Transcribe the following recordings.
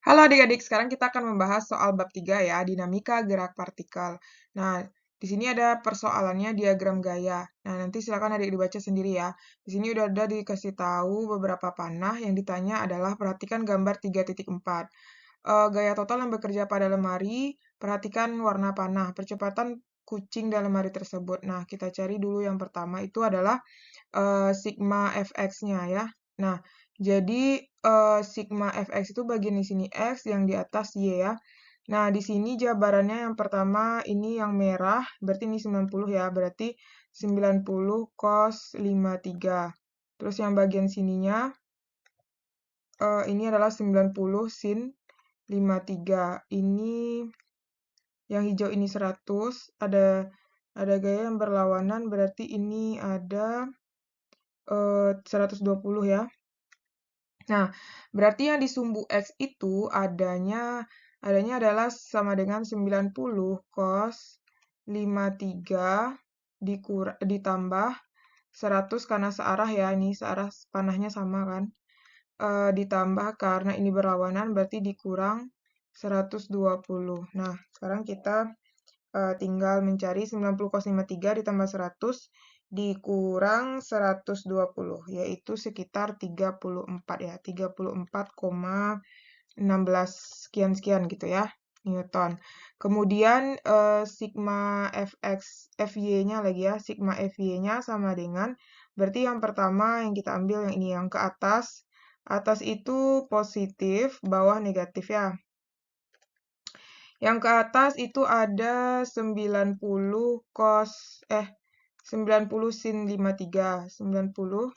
Halo adik-adik, sekarang kita akan membahas soal bab 3 ya, dinamika gerak partikel. Nah, di sini ada persoalannya diagram gaya. Nah, nanti silakan adik dibaca sendiri ya. Di sini udah ada dikasih tahu beberapa panah yang ditanya adalah perhatikan gambar 3.4. Gaya total yang bekerja pada lemari, perhatikan warna panah, percepatan kucing dalam lemari tersebut. Nah, kita cari dulu yang pertama itu adalah sigma fx-nya ya. Nah, jadi sigma fx itu bagian di sini x, yang di atas y ya. Nah, di sini jabarannya yang pertama ini yang merah, berarti ini 90 ya, berarti 90 cos 53. Terus yang bagian sininya ini adalah 90 sin 53. Ini yang hijau ini 100, ada gaya yang berlawanan, berarti ini ada 120 ya. Nah, berarti yang di sumbu X itu adanya adalah sama dengan 90 cos 53 ditambah 100 karena searah ya, ini searah panahnya sama kan. Ditambah karena ini berlawanan berarti dikurang 120. Nah, sekarang kita tinggal mencari 90 cos 53 ditambah 100 dikurang 120, yaitu sekitar 34 ya, 34,16 sekian-sekian gitu ya, Newton. Kemudian sigma fx, fy-nya lagi ya, sigma fy-nya sama dengan, berarti yang pertama yang kita ambil yang ini, yang ke atas. Atas itu positif, bawah negatif ya. Yang ke atas itu ada 90 sin 53, 90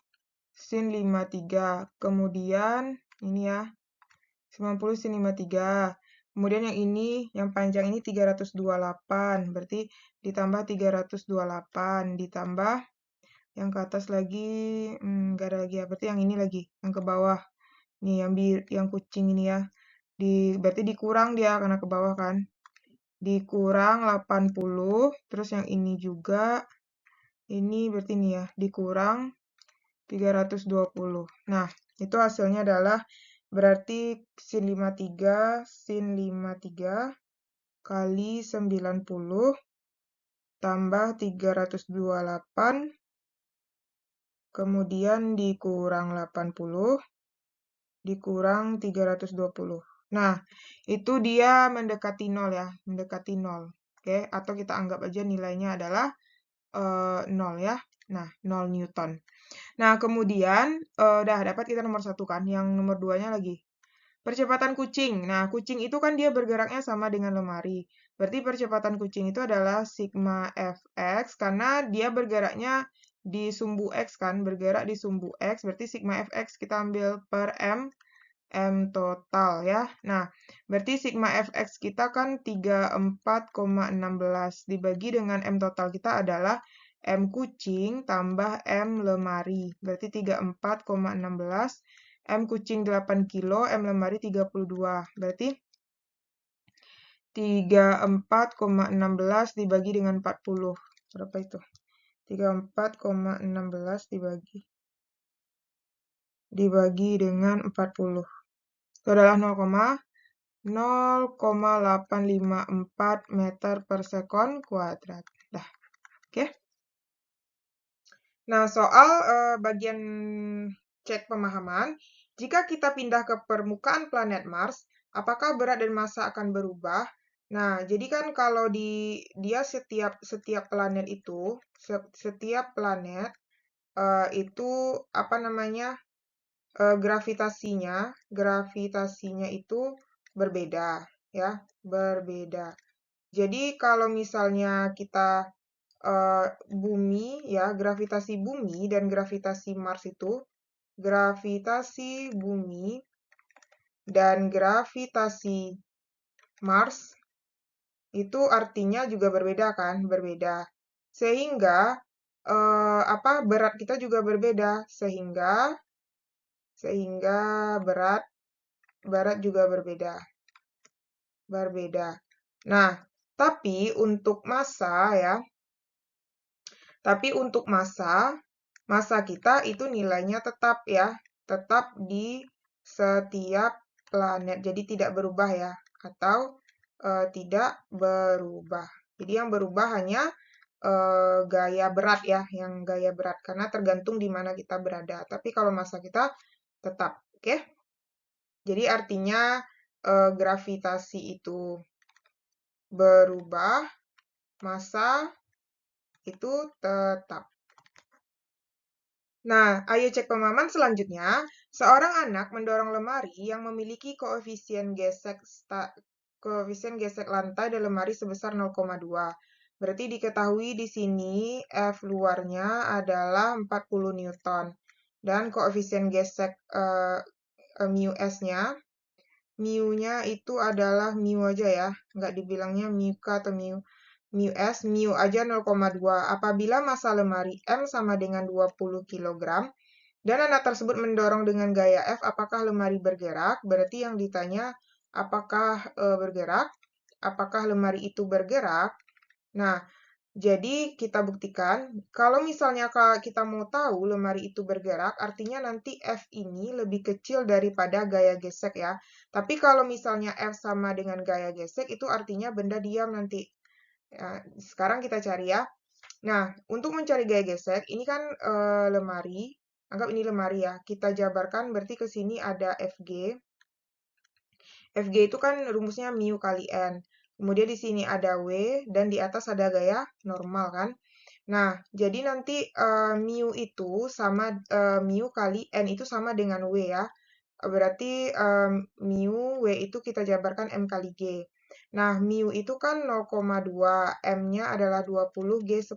sin 53. Kemudian ini ya, 90 sin 53. Kemudian yang ini, yang panjang ini 328, berarti ditambah 328, ditambah yang ke atas lagi, nggak ada lagi ya, berarti yang ini lagi, yang ke bawah. Nih, yang kucing ini ya. Berarti dikurang dia karena ke bawah kan. Dikurang 80, terus yang ini juga, ini berarti ini ya, dikurang 320. Nah, itu hasilnya adalah berarti sin 53 kali 90 tambah 328, kemudian dikurang 80, dikurang 320. Nah, itu dia mendekati 0 ya, mendekati 0. Oke, atau kita anggap aja nilainya adalah 0 ya. Nah, 0 Newton. Nah, kemudian udah dapat kita nomor 1 kan, yang nomor 2-nya lagi. Percepatan kucing. Nah, kucing itu kan dia bergeraknya sama dengan lemari. Berarti percepatan kucing itu adalah sigma fx, karena dia bergeraknya di sumbu x kan, bergerak di sumbu x, berarti sigma fx kita ambil per m total ya. Nah, berarti sigma fx kita kan 34,16 dibagi dengan m total kita adalah m kucing tambah m lemari. Berarti 34,16, m kucing 8 kilo, m lemari 32. Berarti 34,16 dibagi dengan 40. Berapa itu? 34,16 dibagi dengan 40. Itu adalah 0,0854 meter per sekon kuadrat. Dah, oke. Nah, soal bagian cek pemahaman, jika kita pindah ke permukaan planet Mars, apakah berat dan massa akan berubah? Nah, jadi kan kalau dia setiap planet itu, setiap planet itu apa namanya? Gravitasinya itu berbeda ya, berbeda. Jadi kalau misalnya kita bumi ya, gravitasi bumi dan gravitasi Mars itu, gravitasi bumi dan gravitasi Mars itu artinya juga berbeda kan, berbeda. Sehingga berat kita juga berbeda, sehingga berat juga berbeda. Nah, tapi untuk massa kita itu nilainya tetap ya, tetap di setiap planet. Jadi tidak berubah ya, atau tidak berubah. Jadi yang berubah hanya gaya berat ya, yang gaya berat karena tergantung di mana kita berada. Tapi kalau massa kita tetap, oke? Jadi artinya gravitasi itu berubah, massa itu tetap. Nah, ayo cek pemahaman selanjutnya. Seorang anak mendorong lemari yang memiliki koefisien gesek lantai dan lemari sebesar 0,2. Berarti diketahui di sini F luarnya adalah 40 Newton. Dan koefisien gesek mu S-nya, mu-nya itu adalah mu aja ya, nggak dibilangnya mu K atau mu S, mu aja 0,2. Apabila massa lemari M sama dengan 20 kg, dan anak tersebut mendorong dengan gaya F, apakah lemari bergerak? Berarti yang ditanya apakah bergerak? Apakah lemari itu bergerak? Nah, jadi kita buktikan, kalau misalnya kita mau tahu lemari itu bergerak, artinya nanti F ini lebih kecil daripada gaya gesek ya. Tapi kalau misalnya F sama dengan gaya gesek, itu artinya benda diam nanti. Ya, sekarang kita cari ya. Nah, untuk mencari gaya gesek, ini kan lemari. Anggap ini lemari ya. Kita jabarkan berarti ke sini ada Fg. Fg itu kan rumusnya mu kali N. Kemudian di sini ada W, dan di atas ada gaya normal kan. Nah, jadi nanti mu itu sama mu kali N itu sama dengan W ya. Berarti mu W itu kita jabarkan M kali G. Nah, mu itu kan 0,2, M-nya adalah 20, G 10.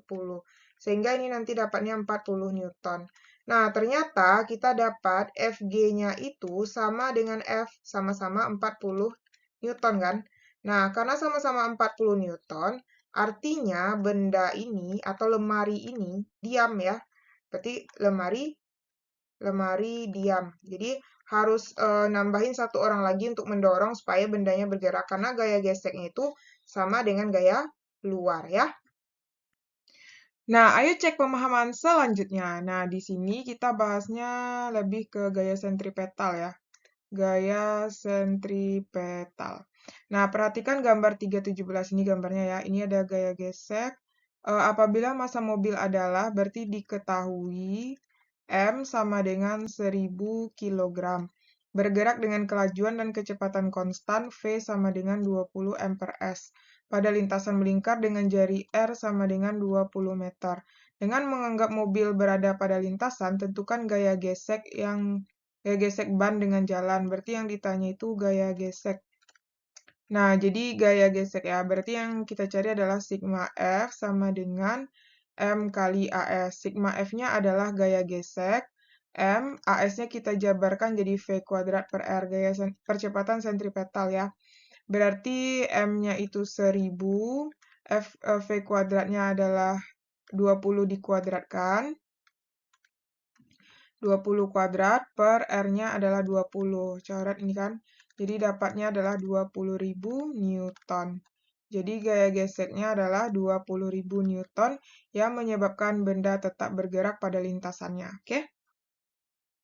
Sehingga ini nanti dapatnya 40 Newton. Nah, ternyata kita dapat Fg-nya itu sama dengan F, sama-sama 40 Newton kan? Nah, karena sama-sama 40 Newton, artinya benda ini atau lemari ini diam ya. Berarti lemari diam. Jadi harus nambahin satu orang lagi untuk mendorong supaya bendanya bergerak karena gaya geseknya itu sama dengan gaya luar ya. Nah, ayo cek pemahaman selanjutnya. Nah, di sini kita bahasnya lebih ke gaya sentripetal ya. Gaya sentripetal. Nah, perhatikan gambar 317 ini gambarnya ya. Ini ada gaya gesek. Apabila massa mobil adalah, berarti diketahui M sama dengan 1000 kg. Bergerak dengan kelajuan dan kecepatan konstan, V sama dengan 20 mph. Pada lintasan melingkar dengan jari R sama dengan 20 meter. Dengan menganggap mobil berada pada lintasan, tentukan gaya gesek ban dengan jalan. Berarti yang ditanya itu gaya gesek. Nah, jadi gaya gesek ya. Berarti yang kita cari adalah sigma F sama dengan M kali AS. Sigma F-nya adalah gaya gesek. M, AS-nya kita jabarkan jadi V kuadrat per R, gaya percepatan sentripetal ya. Berarti M-nya itu 1000, V kuadratnya adalah 20 dikuadratkan. 20 kuadrat per R-nya adalah 20. Coret ini kan. Jadi dapatnya adalah 20.000 Newton. Jadi gaya geseknya adalah 20.000 Newton yang menyebabkan benda tetap bergerak pada lintasannya. Oke?